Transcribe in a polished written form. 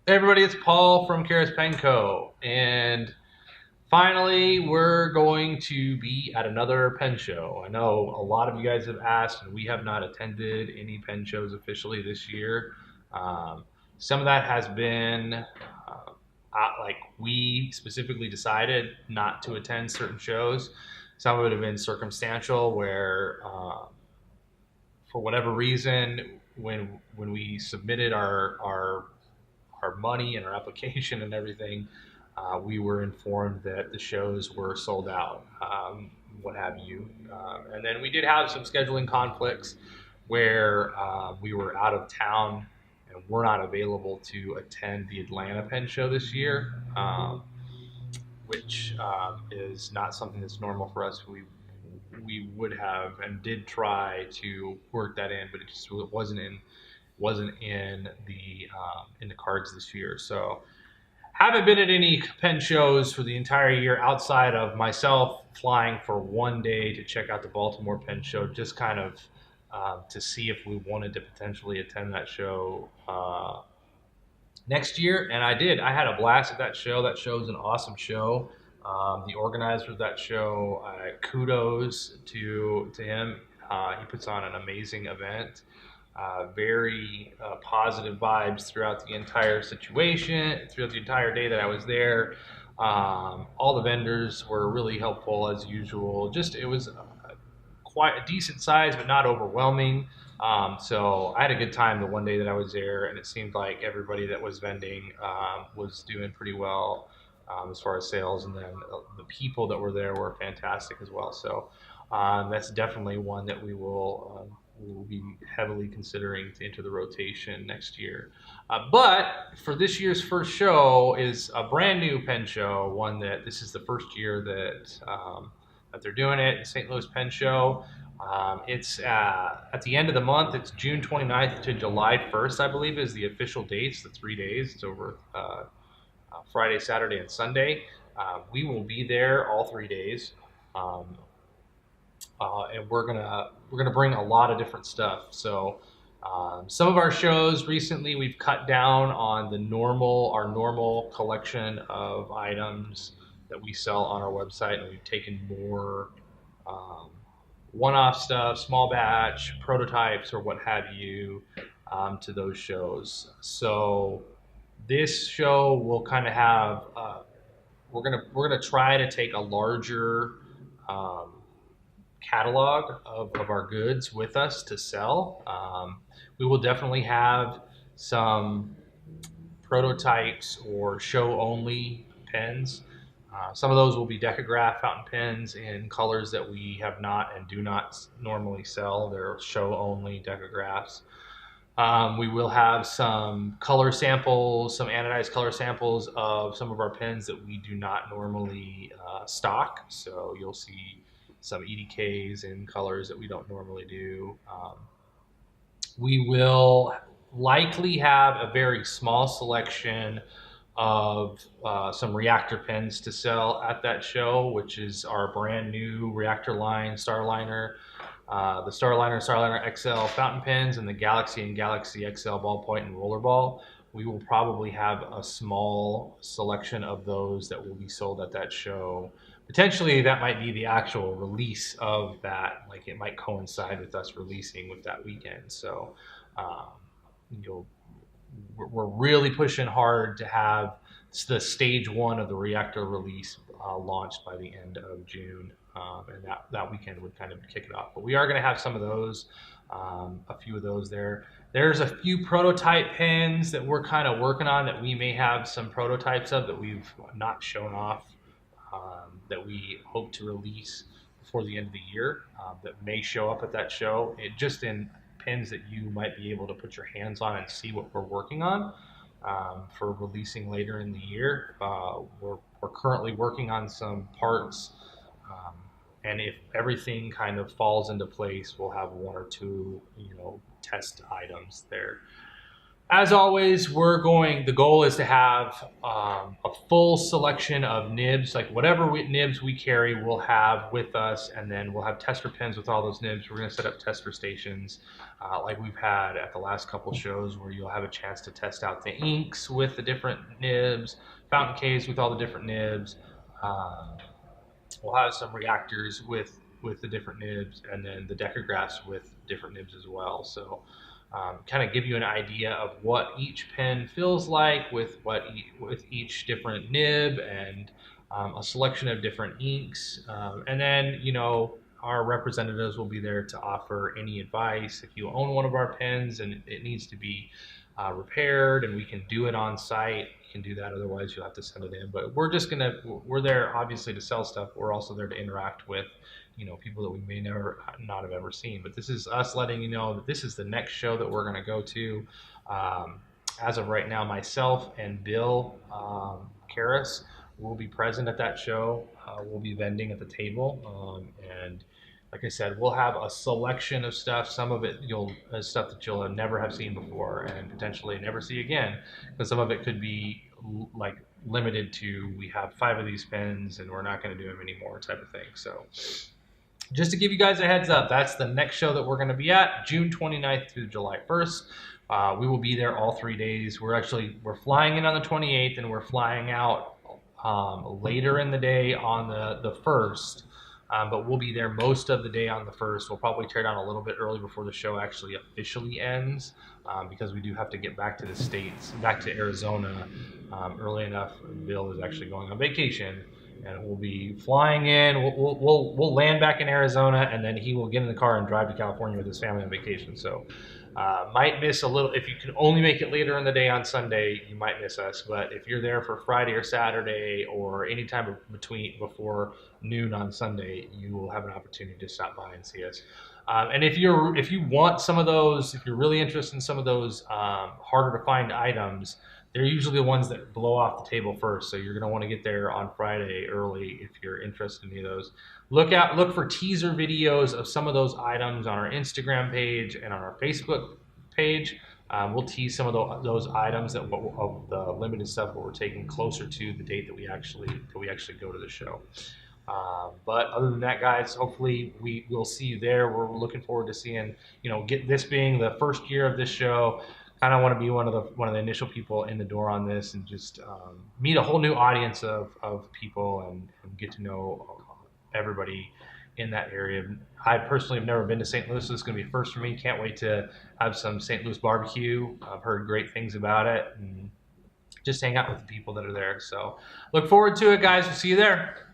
Hey everybody, it's Paul from Karis Pen Co. And finally, we're going to be at another pen show. I know a lot of you guys have asked, and we have not attended any pen shows officially this year. Um, some of that has been like we specifically decided not to attend certain shows. Some of it have been circumstantial, where for whatever reason, when we submitted our money and our application and everything, we were informed that the shows were sold out, what have you. And then we did have some scheduling conflicts where we were out of town and were not available to attend the Atlanta Pen Show this year, which is not something that's normal for us. We would have and did try to work that in, but it just wasn't in the cards this year. So haven't been at any pen shows for the entire year outside of myself flying for one day to check out the Baltimore Pen Show, just kind of to see if we wanted to potentially attend that show next year. And I did. I had a blast at that show. That show is an awesome show. The organizer of that show, kudos to him. He puts on an amazing event. Very positive vibes throughout the entire situation, throughout the entire day that I was there. All the vendors were really helpful as usual. Just it was quite a decent size, but not overwhelming. So I had a good time the one day that I was there, and it seemed like everybody that was vending was doing pretty well as far as sales, and then the people that were there were fantastic as well. So that's definitely one that we will be heavily considering to enter the rotation next year. But for this year's first show is a brand new pen show, one that this is the first year that they're doing it, St. Louis Pen Show. It's at the end of the month. It's June 29th to July 1st, I believe, is the official dates, the 3 days. It's over Friday, Saturday, and Sunday. We will be there all 3 days. And we're gonna bring a lot of different stuff. So some of our shows recently, we've cut down on our normal collection of items that we sell on our website, and we've taken more um, one-off stuff, small batch prototypes, or what have you, to those shows. So this show will kind of have we're gonna try to take a larger um, catalog of our goods with us to sell. We will definitely have some prototypes or show only pens. Some of those will be Decograph fountain pens in colors that we have not and do not normally sell. They're show only Decographs. We will have some color samples, some anodized color samples of some of our pens that we do not normally stock. So you'll see some EDKs in colors that we don't normally do. We will likely have a very small selection of some reactor pens to sell at that show, which is our brand new reactor line Starliner, the Starliner XL fountain pens, and the Galaxy and Galaxy XL ballpoint and rollerball. We will probably have a small selection of those that will be sold at that show. Potentially, that might be the actual release of that. Like it might coincide with us releasing with that weekend. So, um, you'll we're really pushing hard to have the stage one of the reactor release launched by the end of June, and that weekend would kind of kick it off. But we are going to have some of those, a few of those there. There's a few prototype pens that we're kind of working on that we may have some prototypes of that we've not shown off, that we hope to release before the end of the year, that may show up at that show. It just in pens that you might be able to put your hands on and see what we're working on for releasing later in the year. We're currently working on some parts, um, and if everything kind of falls into place, we'll have one or two, test items there. As always, the goal is to have a full selection of nibs, like whatever nibs we carry, we'll have with us, and then we'll have tester pens with all those nibs. We're going to set up tester stations like we've had at the last couple shows, where you'll have a chance to test out the inks with the different nibs, fountain caves with all the different nibs. We'll have some reactors with the different nibs, and then the decagraphs with different nibs as well. So kind of give you an idea of what each pen feels like with each different nib, and a selection of different inks. And then, our representatives will be there to offer any advice. If you own one of our pens and it needs to be repaired and we can do it on site, you can do that. Otherwise, you'll have to send it in. But we're there obviously to sell stuff. We're also there to interact with people that we may not have ever seen. But this is us letting you know that this is the next show that we're going to go to. As of right now, myself and Bill Karras will be present at that show. We'll be vending at the table, and like I said, we'll have a selection of stuff. Some of it stuff that you'll never have seen before, and potentially never see again. But some of it could be like limited to, we have 5 of these pens and we're not going to do them anymore, type of thing. So just to give you guys a heads up, that's the next show that we're going to be at, June 29th through July 1st. We will be there all 3 days. We're flying in on the 28th, and we're flying out later in the day on the 1st. But we'll be there most of the day on the 1st. We'll probably tear down a little bit early before the show actually officially ends, because we do have to get back to the States, back to Arizona early enough. Bill is actually going on vacation, and we'll be flying in. We'll land back in Arizona, and then he will get in the car and drive to California with his family on vacation. So might miss a little. If you can only make it later in the day on Sunday, you might miss us. But if you're there for Friday or Saturday, or any time before noon on Sunday, you will have an opportunity to stop by and see us. And if you want some of those, if you're really interested in some of those harder to find items, they're usually the ones that blow off the table first. So you're going to want to get there on Friday early if you're interested in any of those. Look for teaser videos of some of those items on our Instagram page and on our Facebook page. We'll tease some of those items of the limited stuff that we're taking closer to the date that we actually go to the show. But other than that, guys, hopefully we'll see you there. We're looking forward to seeing, get this being the first year of this show. Kind of want to be one of the initial people in the door on this, and just meet a whole new audience of people, and get to know everybody in that area. I personally have never been to St. Louis, so this is going to be first for me. Can't wait to have some St. Louis barbecue. I've heard great things about it, and just hang out with the people that are there. So look forward to it, guys. We'll see you there.